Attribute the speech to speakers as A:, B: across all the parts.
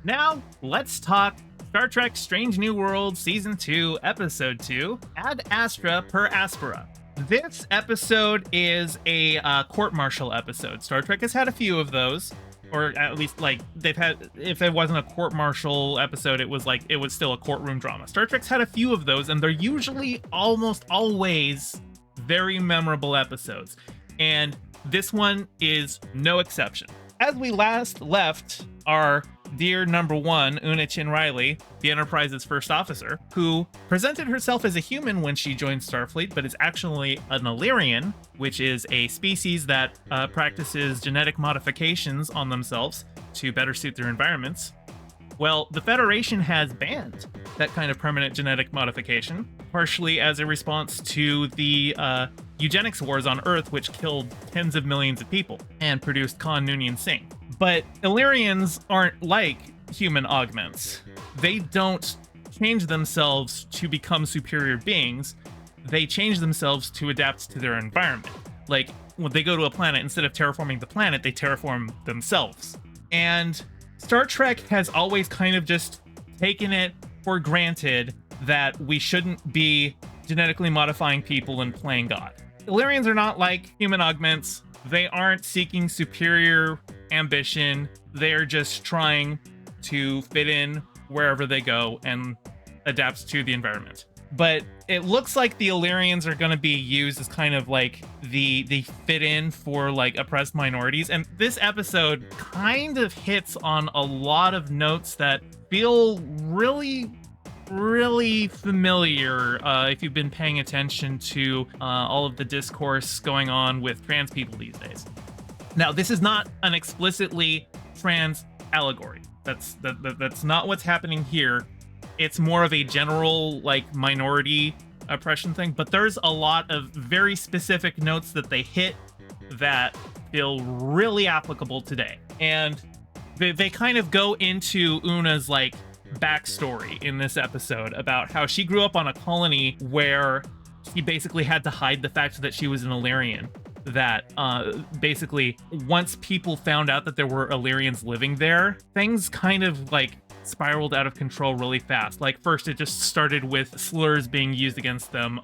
A: Now, let's talk Star Trek Strange New World Season 2, Episode 2, Ad Astra per Aspera. This episode is a court-martial episode. Star Trek has had a few of those, or at least, like, they've had, if it wasn't a court-martial episode, it was still a courtroom drama. Star Trek's had a few of those, and they're usually almost always very memorable episodes. And this one is no exception. As we last left our dear number one, Una Chin Riley, the Enterprise's first officer, who presented herself as a human when she joined Starfleet, but is actually an Illyrian, which is a species that practices genetic modifications on themselves to better suit their environments. Well, the Federation has banned that kind of permanent genetic modification, partially as a response to the eugenics wars on Earth, which killed tens of millions of people and produced Khan Noonien Singh. But Illyrians aren't like human augments. They don't change themselves to become superior beings. They change themselves to adapt to their environment. Like, when they go to a planet, instead of terraforming the planet, they terraform themselves. And Star Trek has always kind of just taken it for granted that we shouldn't be genetically modifying people and playing God. Illyrians are not like human augments. They aren't seeking superior ambition. They're just trying to fit in wherever they go and adapt to the environment. But it looks like the Illyrians are going to be used as kind of like the fit in for like oppressed minorities. And this episode kind of hits on a lot of notes that feel really familiar if you've been paying attention to all of the discourse going on with trans people these days. Now, this is not an explicitly trans allegory. That's not what's happening here. It's more of a general, like, minority oppression thing, but there's a lot of very specific notes that they hit that feel really applicable today. And they kind of go into Una's, like, backstory in this episode about how she grew up on a colony where she basically had to hide the fact that she was an Illyrian. That basically, once people found out that there were Illyrians living there, things kind of, like, spiraled out of control really fast. Like, first it just started with slurs being used against them,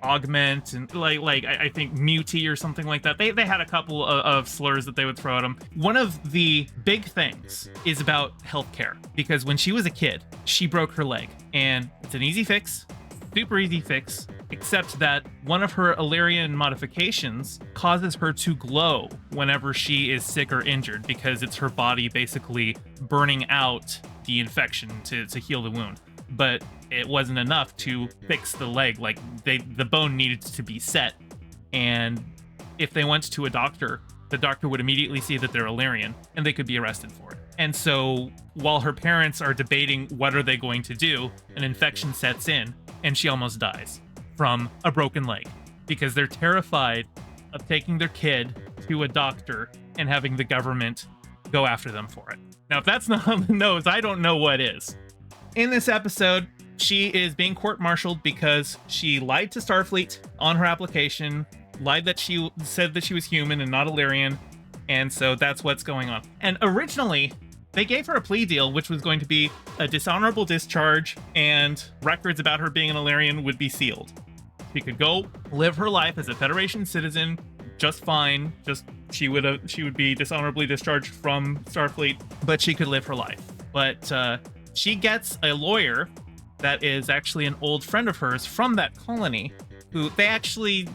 A: augment, and like I think mutie or something like that. They had a couple of slurs that they would throw at them. One of the big things is about healthcare, because when she was a kid, she broke her leg, and it's an easy fix, super easy fix, except that one of her Illyrian modifications causes her to glow whenever she is sick or injured, because it's her body basically burning out the infection to heal the wound. But it wasn't enough to fix the leg. Like, the bone needed to be set, and if they went to a doctor, the doctor would immediately see that they're Illyrian, and they could be arrested for it. And so, while her parents are debating what are they going to do, an infection sets in, and she almost dies from a broken leg, because they're terrified of taking their kid to a doctor and having the government go after them for it. Now, if that's not on the nose, I don't know what is. In this episode, she is being court-martialed because she lied to Starfleet on her application, lied that she said that she was human and not Illyrian, and so that's what's going on. And originally, they gave her a plea deal, which was going to be a dishonorable discharge, and records about her being an Illyrian would be sealed. She could go live her life as a Federation citizen just fine. Just she would be dishonorably discharged from Starfleet, but she could live her life. But she gets a lawyer that is actually an old friend of hers from that colony, who they haven't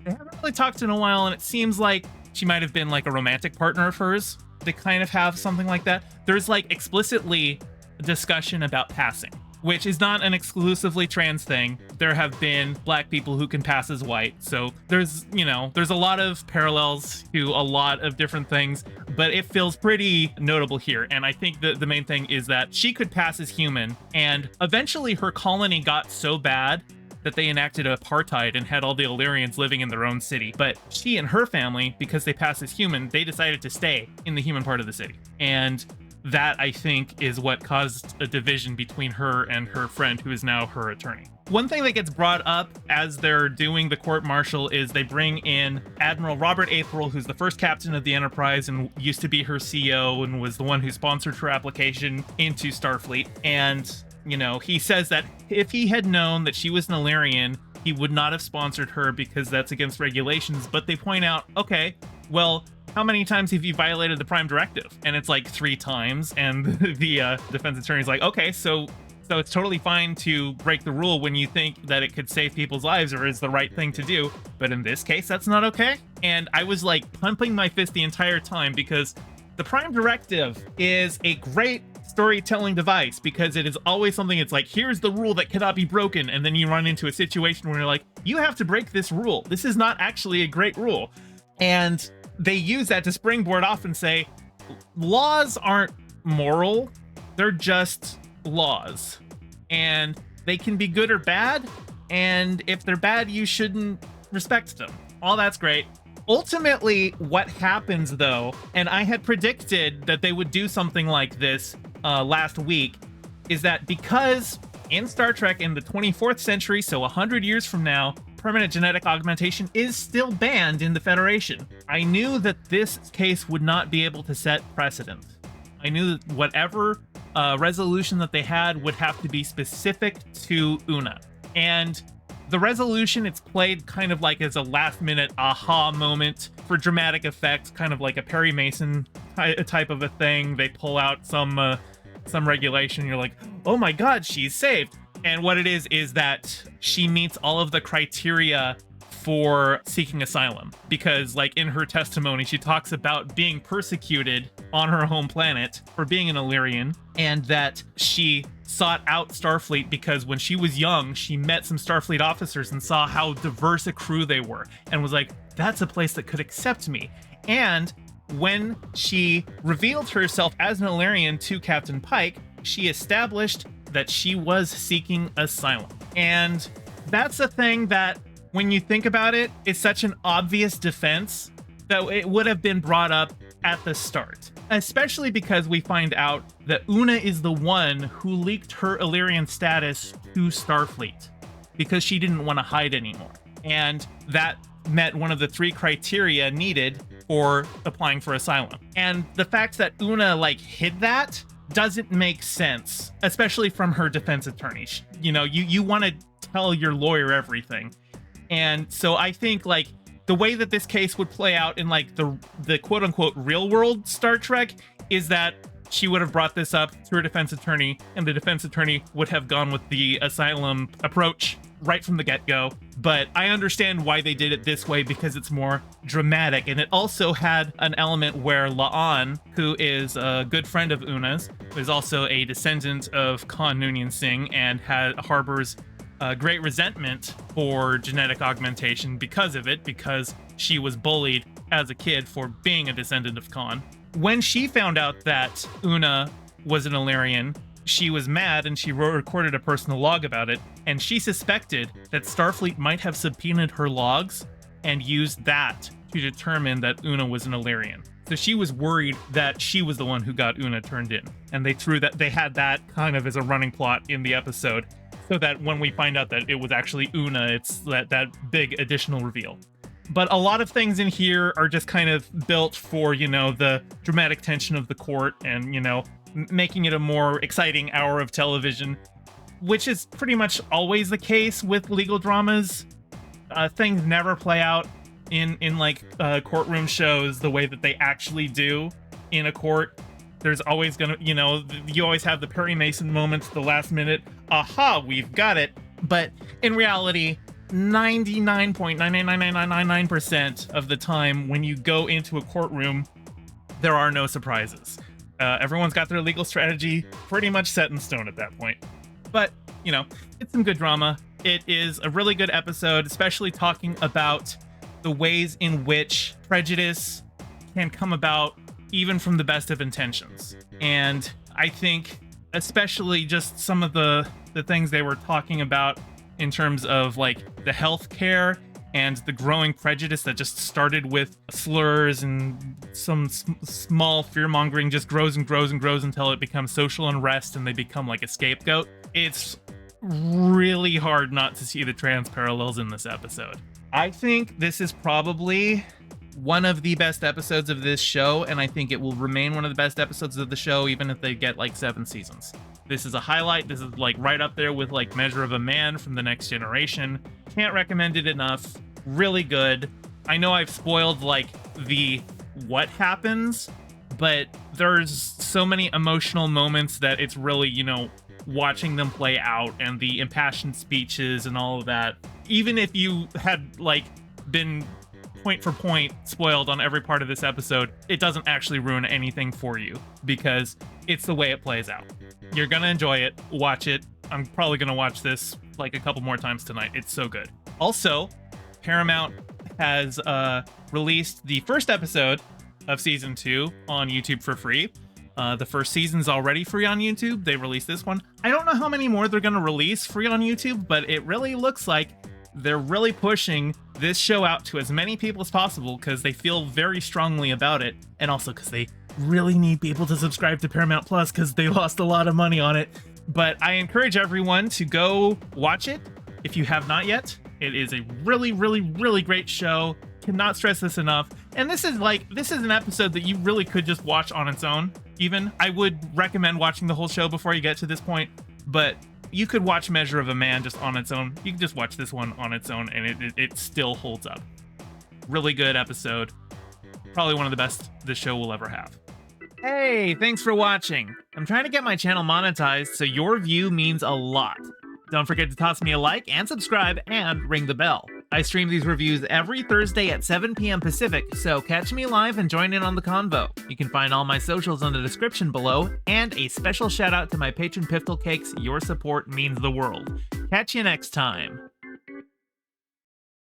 A: really talked to in a while, and it seems like she might have been like a romantic partner of hers. They kind of have something like that. There's like explicitly a discussion about passing, which is not an exclusively trans thing. There have been black people who can pass as white. So there's a lot of parallels to a lot of different things, but it feels pretty notable here. And I think the main thing is that she could pass as human, and eventually her colony got so bad that they enacted apartheid and had all the Illyrians living in their own city. But she and her family, because they passed as human, they decided to stay in the human part of the city. And that, I think, is what caused a division between her and her friend, who is now her attorney. One thing that gets brought up as they're doing the court-martial is they bring in Admiral Robert Atherell, who's the first captain of the Enterprise and used to be her CEO and was the one who sponsored her application into Starfleet. And, you know, he says that if he had known that she was an Illyrian, he would not have sponsored her because that's against regulations. But they point out, okay, well, how many times have you violated the Prime Directive? And it's like 3 times. And the defense attorney's like, okay, so it's totally fine to break the rule when you think that it could save people's lives or is the right thing to do. But in this case, that's not okay. And I was like pumping my fist the entire time because the Prime Directive is a great storytelling device because it is always something. It's like, here's the rule that cannot be broken. And then you run into a situation where you're like, you have to break this rule. This is not actually a great rule. And they use that to springboard off and say, laws aren't moral. They're just laws. And they can be good or bad. And if they're bad, you shouldn't respect them. All that's great. Ultimately, what happens though, and I had predicted that they would do something like this last week, is that because in Star Trek in the 24th century, so 100 years from now, permanent genetic augmentation is still banned in the Federation. I knew that this case would not be able to set precedent. I knew that whatever resolution that they had would have to be specific to Una. And the resolution, it's played kind of like as a last-minute aha moment for dramatic effect, kind of like a Perry Mason type of a thing. They pull out some regulation. You're like, oh my god, she's saved. And what it is that she meets all of the criteria for seeking asylum. Because, like, in her testimony, she talks about being persecuted on her home planet for being an Illyrian, and that she sought out Starfleet because when she was young, she met some Starfleet officers and saw how diverse a crew they were, and was like, that's a place that could accept me. And when she revealed herself as an Illyrian to Captain Pike, she established that she was seeking asylum. And that's a thing that, when you think about it, is such an obvious defense that it would have been brought up at the start. Especially because we find out that Una is the one who leaked her Illyrian status to Starfleet because she didn't want to hide anymore. And that met one of the 3 criteria needed for applying for asylum. And the fact that Una, like, hid that doesn't make sense, especially from her defense attorney. You know, you want to tell your lawyer everything. And so I think, like, the way that this case would play out in, like, the quote-unquote real-world Star Trek is that she would have brought this up to her defense attorney, and the defense attorney would have gone with the asylum approach right from the get-go. But I understand why they did it this way because it's more dramatic. And it also had an element where La'an, who is a good friend of Una's, is also a descendant of Khan Noonien Singh and harbors great resentment for genetic augmentation because of it, because she was bullied as a kid for being a descendant of Khan. When she found out that Una was an Illyrian, she was mad and she recorded a personal log about it, and she suspected that Starfleet might have subpoenaed her logs and used that to determine that Una was an Illyrian. So she was worried that she was the one who got Una turned in, and they had that kind of as a running plot in the episode, so that when we find out that it was actually Una, it's that big additional reveal. But a lot of things in here are just kind of built for, you know, the dramatic tension of the court and, you know, making it a more exciting hour of television, which is pretty much always the case with legal dramas. Things never play out in courtroom shows the way that they actually do in a court. There's always gonna, you know, you always have the Perry Mason moments, the last minute, aha, we've got it. But in reality, 99.99999% of the time when you go into a courtroom, there are no surprises. Everyone's got their legal strategy pretty much set in stone at that point. But, you know, it's some good drama. It is a really good episode, especially talking about the ways in which prejudice can come about even from the best of intentions. And I think especially just some of the things they were talking about in terms of, like, the healthcare and the growing prejudice that just started with slurs and some small fear-mongering just grows and grows and grows until it becomes social unrest and they become like a scapegoat. It's really hard not to see the trans parallels in this episode. I think this is probably one of the best episodes of this show, and I think it will remain one of the best episodes of the show even if they get like 7 seasons. This is a highlight. This is like right up there with like Measure of a Man from The Next Generation. Can't recommend it enough. Really good. I know I've spoiled like the what happens, but there's so many emotional moments that it's really, you know, watching them play out, and the impassioned speeches and all of that. Even if you had like been point for point spoiled on every part of this episode, it doesn't actually ruin anything for you because it's the way it plays out. You're gonna enjoy it. Watch it. I'm probably gonna watch this like a couple more times tonight. It's so good. Also, Paramount has released the first episode of season 2 on YouTube for free. The first season's already free on YouTube. They released this one. I don't know how many more they're going to release free on YouTube, but it really looks like they're really pushing this show out to as many people as possible because they feel very strongly about it, and also because they really need people to subscribe to Paramount Plus because they lost a lot of money on it. But I encourage everyone to go watch it if you have not yet. It is a really, really, really great show. Cannot stress this enough. And this is an episode that you really could just watch on its own. Even I would recommend watching the whole show before you get to this point, but you could watch Measure of a Man just on its own. You can just watch this one on its own, and it still holds up. Really good episode. Probably one of the best this show will ever have. Hey, thanks for watching. I'm trying to get my channel monetized, so your view means a lot. Don't forget to toss me a like and subscribe and ring the bell. I stream these reviews every Thursday at 7 p.m. Pacific, so catch me live and join in on the convo. You can find all my socials in the description below, and a special shout out to my patron pfftlecakes. Your support means the world. Catch you next time.